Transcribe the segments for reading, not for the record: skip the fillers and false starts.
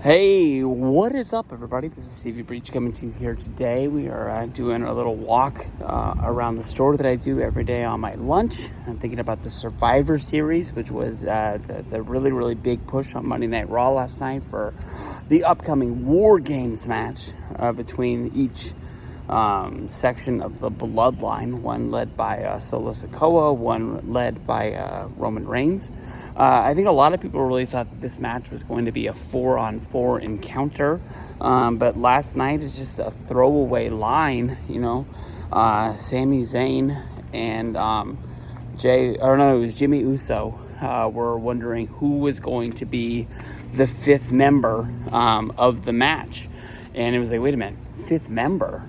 Hey, what is up, everybody? This is Stevie Breach coming to you here today. We are doing a little walk around the store that I do every day on my lunch. I'm thinking about the Survivor Series, which was the really, really big push on Monday Night Raw last night for the upcoming WarGames match between each section of the Bloodline, one led by Solo Sikoa, one led by Roman Reigns. I think a lot of people really thought that this match was going to be a 4-on-4 encounter, but last night is just a throwaway line, Sami Zayn and it was Jimmy Uso were wondering who was going to be the fifth member of the match. And it was like, wait a minute, fifth member?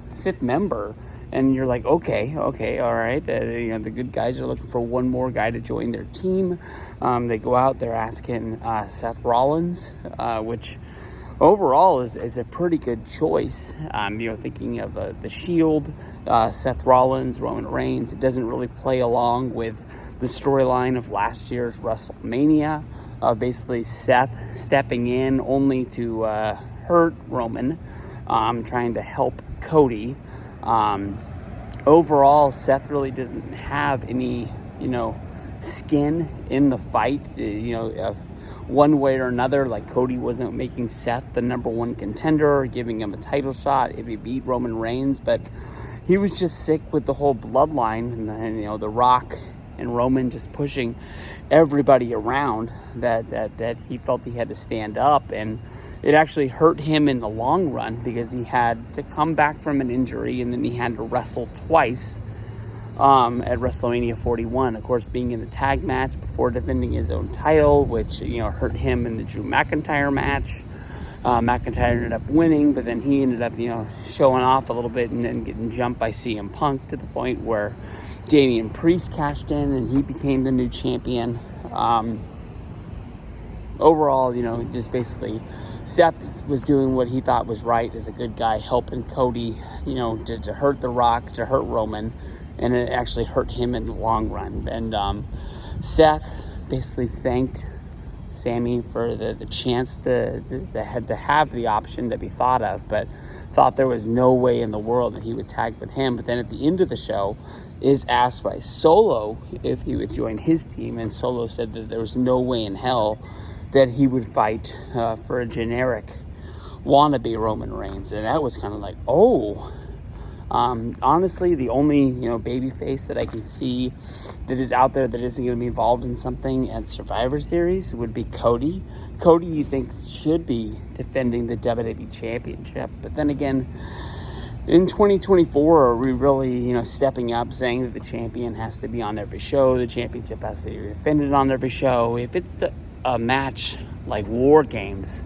And you're like, okay, all right. The good guys are looking for one more guy to join their team. They go out, they're asking Seth Rollins, which overall is a pretty good choice. Thinking of the Shield, Seth Rollins, Roman Reigns, it doesn't really play along with the storyline of last year's WrestleMania. Basically Seth stepping in only to hurt Roman, trying to help Cody. Overall, Seth really didn't have any, skin in the fight, one way or another. Like, Cody wasn't making Seth the number one contender, giving him a title shot if he beat Roman Reigns, but he was just sick with the whole bloodline and The Rock and Roman just pushing everybody around that he felt he had to stand up, and it actually hurt him in the long run because he had to come back from an injury and then he had to wrestle twice at WrestleMania 41. Of course, being in the tag match before defending his own title, which, hurt him in the Drew McIntyre match. McIntyre ended up winning, but then he ended up, showing off a little bit and then getting jumped by CM Punk to the point where Damian Priest cashed in and he became the new champion. Overall, just basically Seth was doing what he thought was right as a good guy, helping Cody, to hurt The Rock, to hurt Roman, and it actually hurt him in the long run. And Seth basically thanked Sami for the chance to have the option to be thought of, but thought there was no way in the world that he would tag with him. But then at the end of the show is asked by Solo if he would join his team, and Solo said that there was no way in hell that he would fight for a generic wannabe Roman Reigns. And that was kind of like, honestly, the only, babyface that I can see that is out there that isn't going to be involved in something at Survivor Series would be Cody. Cody, you think, should be defending the WWE Championship. But then again, in 2024, are we really, stepping up, saying that the champion has to be on every show, the championship has to be defended on every show? If it's a match like WarGames,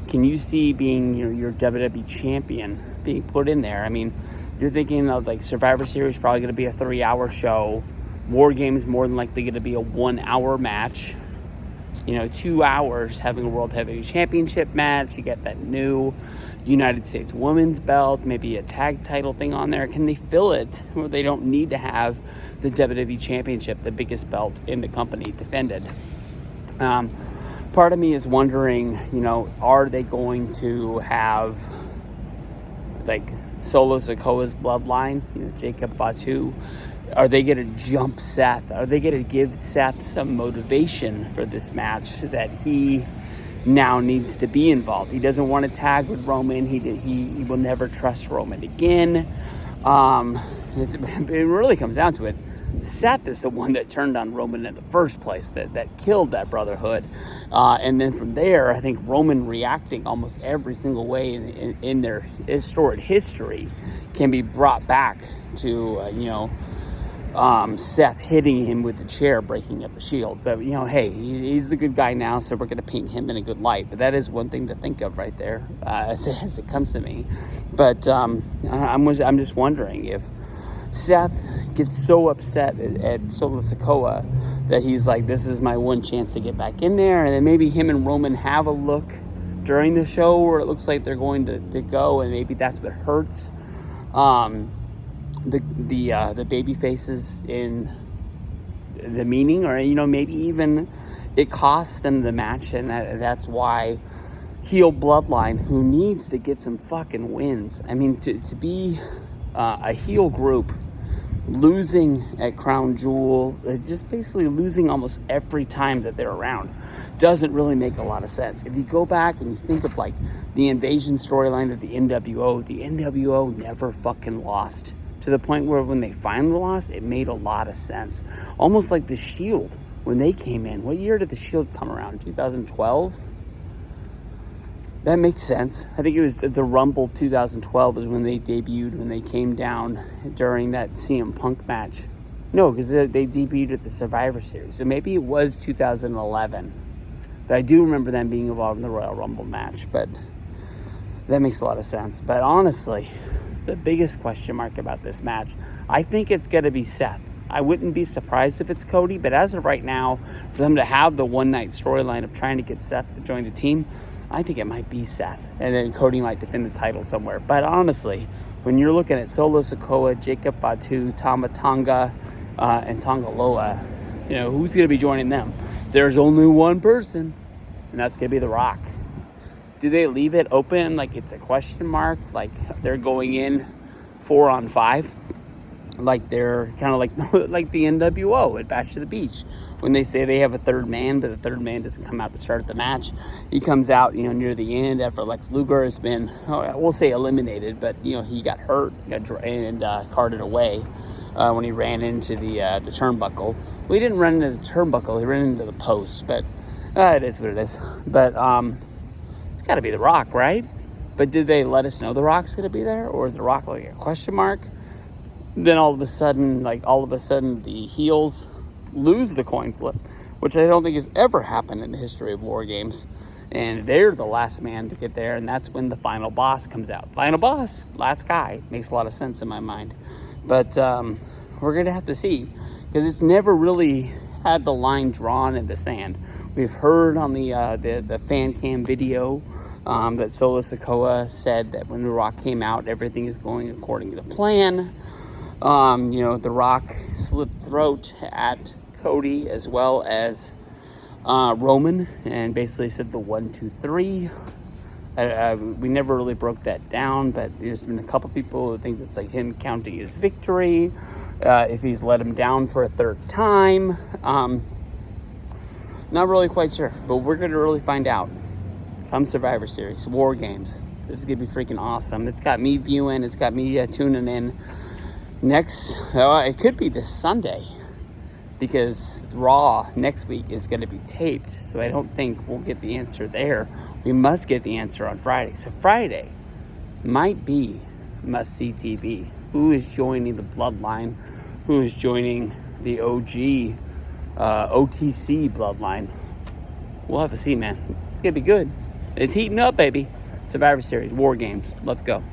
can you see being your WWE champion being put in there? I mean, you're thinking of like Survivor Series probably going to be a 3-hour show. WarGames more than likely going to be a 1-hour match. 2 hours having a World Heavyweight Championship match. You get that new United States Women's belt, maybe a tag title thing on there. Can they fill it where they don't need to have the WWE Championship, the biggest belt in the company, defended? Part of me is wondering, are they going to have like Solo Sikoa's bloodline, Jacob Fatu? Are they going to jump Seth? Are they going to give Seth some motivation for this match that he now needs to be involved? He doesn't want to tag with Roman. He will never trust Roman again. It really comes down to it. Seth is the one that turned on Roman in the first place, that killed that brotherhood. And then from there, I think Roman reacting almost every single way in their storied history can be brought back to, Seth hitting him with the chair, breaking up the Shield. But, hey, he's the good guy now, so we're going to paint him in a good light. But that is one thing to think of right there as it comes to me. But I'm just wondering if Seth gets so upset at Solo Sikoa that he's like, this is my one chance to get back in there. And then maybe him and Roman have a look during the show where it looks like they're going to go, and maybe that's what hurts the baby faces in the meaning, or maybe even it costs them the match, and that's why heel bloodline who needs to get some fucking wins. I mean, to be a heel group losing at Crown Jewel, just basically losing almost every time that they're around, doesn't really make a lot of sense. If you go back and you think of like the invasion storyline of the NWO never fucking lost, to the point where when they finally lost, it made a lot of sense. Almost like the Shield when they came in. What year did the Shield come around? 2012? That makes sense. I think it was the Rumble 2012 is when they debuted, when they came down during that CM Punk match. No, because they debuted at the Survivor Series. So maybe it was 2011. But I do remember them being involved in the Royal Rumble match. But that makes a lot of sense. But honestly, the biggest question mark about this match, I think it's going to be Seth. I wouldn't be surprised if it's Cody. But as of right now, for them to have the one-night storyline of trying to get Seth to join the team, I think it might be Seth, and then Cody might defend the title somewhere. But honestly, when you're looking at Solo Sikoa, Jacob Fatu, Tama Tonga, and Tonga Loa, who's going to be joining them? There's only one person, and that's going to be The Rock. Do they leave it open like it's a question mark, like they're going in 4-on-5? Like they're kind of like the NWO at Bash to the Beach, when they say they have a third man, but the third man doesn't come out to start the match. He comes out, near the end after Lex Luger has been, we'll say eliminated, but he got hurt and carted away when he ran into the turnbuckle. Well, he didn't run into the turnbuckle; he ran into the post. But it is what it is. But it's got to be The Rock, right? But did they let us know The Rock's going to be there, or is The Rock like a question mark? Then all of a sudden, the heels lose the coin flip, which I don't think has ever happened in the history of WarGames. And they're the last man to get there, and that's when the final boss comes out. Final boss, last guy. Makes a lot of sense in my mind. But we're going to have to see, because it's never really had the line drawn in the sand. We've heard on the fan cam video that Solo Sikoa said that when The Rock came out, everything is going according to plan. The Rock slit throat at Cody as well as Roman, and basically said the 1, 2, 3. We never really broke that down, but there's been a couple people who think it's like him counting his victory, if he's let him down for a third time. Not really quite sure, but we're going to really find out come Survivor Series, WarGames. This is going to be freaking awesome. It's got me viewing, it's got me tuning in. Next, it could be this Sunday, because Raw next week is going to be taped, so I don't think we'll get the answer there. We must get the answer on Friday. So Friday might be must-see TV. Who is joining the Bloodline? Who is joining the OG OTC Bloodline? We'll have to see, man. It's going to be good. It's heating up, baby. Survivor Series, WarGames. Let's go.